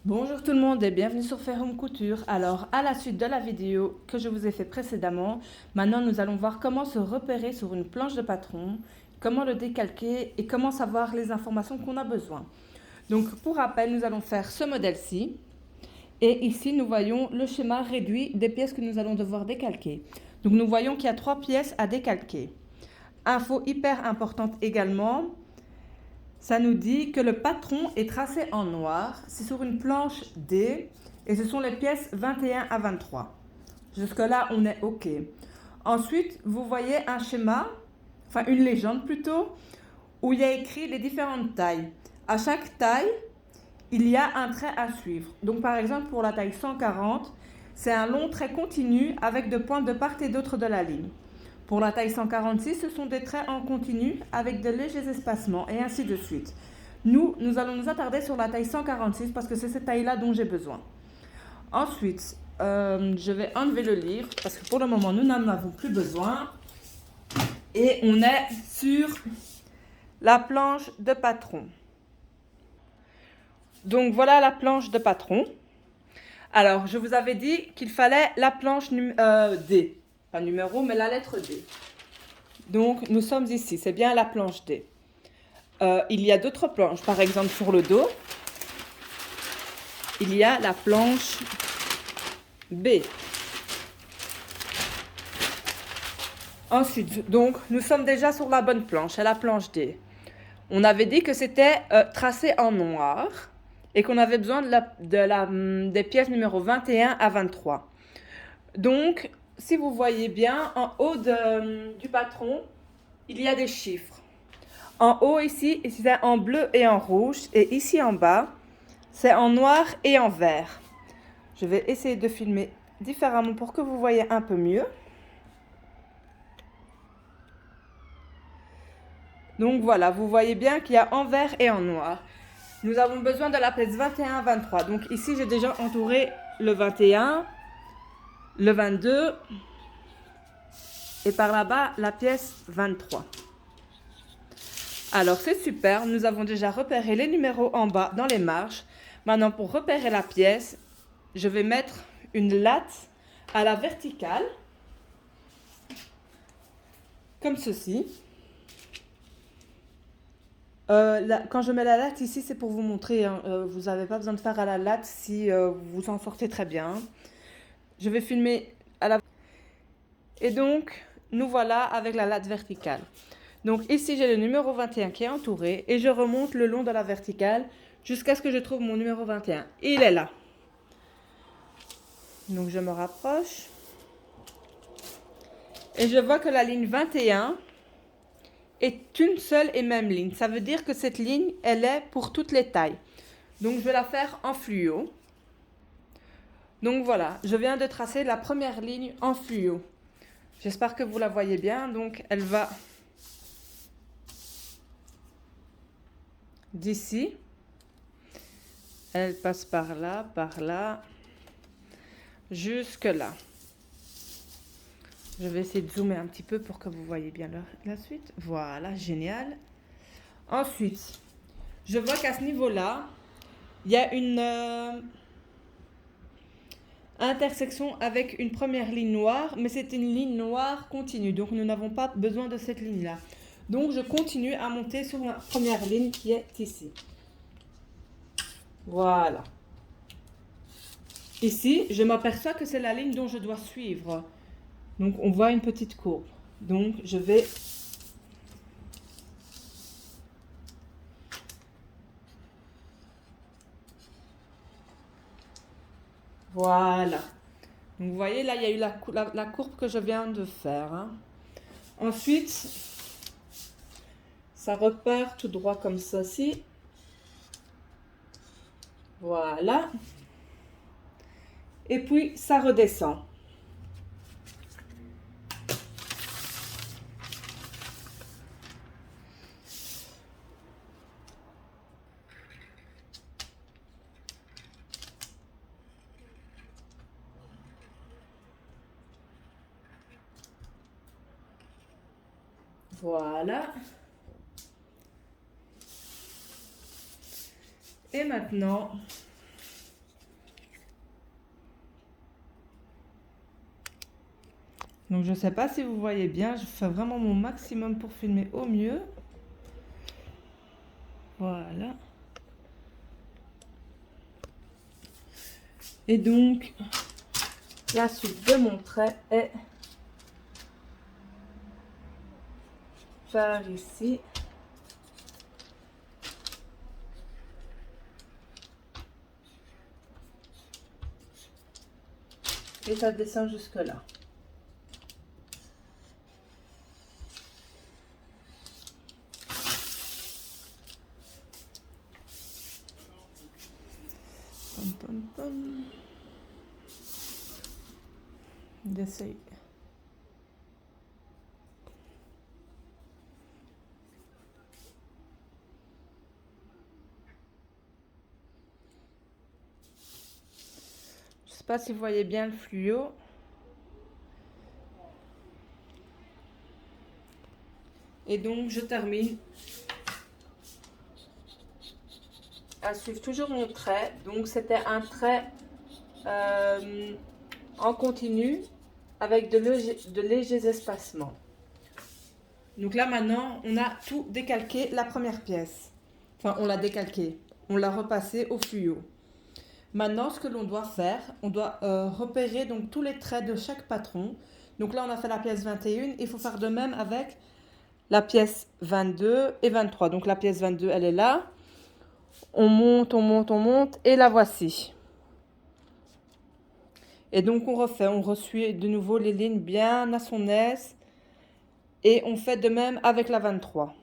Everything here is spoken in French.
Bonjour tout le monde et bienvenue sur Faire Home Couture. Alors, à la suite de la vidéo que je vous ai fait précédemment, maintenant nous allons voir comment se repérer sur une planche de patron, comment le décalquer et comment savoir les informations qu'on a besoin. Donc, pour rappel, nous allons faire ce modèle-ci. Et ici, nous voyons le schéma réduit des pièces que nous allons devoir décalquer. Donc, nous voyons qu'il y a 3 pièces à décalquer. Info hyper importante également, ça nous dit que le patron est tracé en noir. C'est sur une planche D et ce sont les pièces 21 à 23. Jusque-là, on est OK. Ensuite, vous voyez un schéma, enfin une légende plutôt, où il y a écrit les différentes tailles. À chaque taille, il y a un trait à suivre. Donc par exemple, pour la taille 140, c'est un long trait continu avec de pointes de part et d'autre de la ligne. Pour la taille 146, ce sont des traits en continu avec de légers espacements et ainsi de suite. Nous allons nous attarder sur la taille 146 parce que c'est cette taille-là dont j'ai besoin. Ensuite, je vais enlever le livre parce que pour le moment, nous n'en avons plus besoin. Et on est sur la planche de patron. Donc voilà la planche de patron. Alors, je vous avais dit qu'il fallait la planche D. Pas numéro, mais la lettre D. Donc, nous sommes ici. C'est bien la planche D. Il y a d'autres planches. Par exemple, sur le dos, il y a la planche B. Ensuite, donc, nous sommes déjà sur la bonne planche, à la planche D. On avait dit que c'était tracé en noir et qu'on avait besoin des pièces numéro 21 à 23. Donc, si vous voyez bien, en haut du patron, il y a des chiffres. En haut ici, c'est en bleu et en rouge. Et ici en bas, c'est en noir et en vert. Je vais essayer de filmer différemment pour que vous voyez un peu mieux. Donc voilà, vous voyez bien qu'il y a en vert et en noir. Nous avons besoin de la pièce 21 à 23. Donc ici, j'ai déjà entouré le 21, le 22 et par là-bas, la pièce 23. Alors c'est super, nous avons déjà repéré les numéros en bas dans les marges. Maintenant pour repérer la pièce, je vais mettre une latte à la verticale, comme ceci. Quand je mets la latte ici, c'est pour vous montrer, hein, vous n'avez pas besoin de faire à la latte si vous en sortez très bien. Je vais filmer à la... Et donc, nous voilà avec la latte verticale. Donc ici, j'ai le numéro 21 qui est entouré et je remonte le long de la verticale jusqu'à ce que je trouve mon numéro 21. Il est là. Donc je me rapproche. Et je vois que la ligne 21 est une seule et même ligne. Ça veut dire que cette ligne, elle est pour toutes les tailles. Donc je vais la faire en fluo. Donc voilà, je viens de tracer la première ligne en fluo. J'espère que vous la voyez bien. Donc elle va d'ici. Elle passe par là, jusque là. Je vais essayer de zoomer un petit peu pour que vous voyez bien la suite. Voilà, génial. Ensuite, je vois qu'à ce niveau-là, il y a une intersection avec une première ligne noire, mais c'est une ligne noire continue, donc nous n'avons pas besoin de cette ligne-là. Donc je continue à monter sur la première ligne qui est ici. Voilà. Ici, je m'aperçois que c'est la ligne dont je dois suivre. Donc on voit une petite courbe. Donc je vais... Voilà. Donc vous voyez, là, il y a eu la courbe que je viens de faire. Hein. Ensuite, ça repart tout droit comme ceci. Voilà. Et puis, ça redescend. Voilà. Et maintenant, Donc je ne sais pas si vous voyez bien, je fais vraiment mon maximum pour filmer au mieux. Voilà. Et donc, la suite de mon trait est faire ici. Et ça descend jusque là. Pom, pom, pom. D'essayer. Je ne sais pas si vous voyez bien le fluo. Et donc je termine à suivre toujours mon trait. Donc c'était un trait en continu avec de légers espacements. Donc là maintenant on a tout décalqué la première pièce. Enfin on l'a décalqué, on l'a repassé au fluo. Maintenant ce que l'on doit faire, on doit repérer donc tous les traits de chaque patron. Donc là on a fait la pièce 21, il faut faire de même avec la pièce 22 et 23. Donc la pièce 22 elle est là. On monte, on monte, on monte et la voici. Et donc on refait, on resuit de nouveau les lignes bien à son aise. Et on fait de même avec la 23.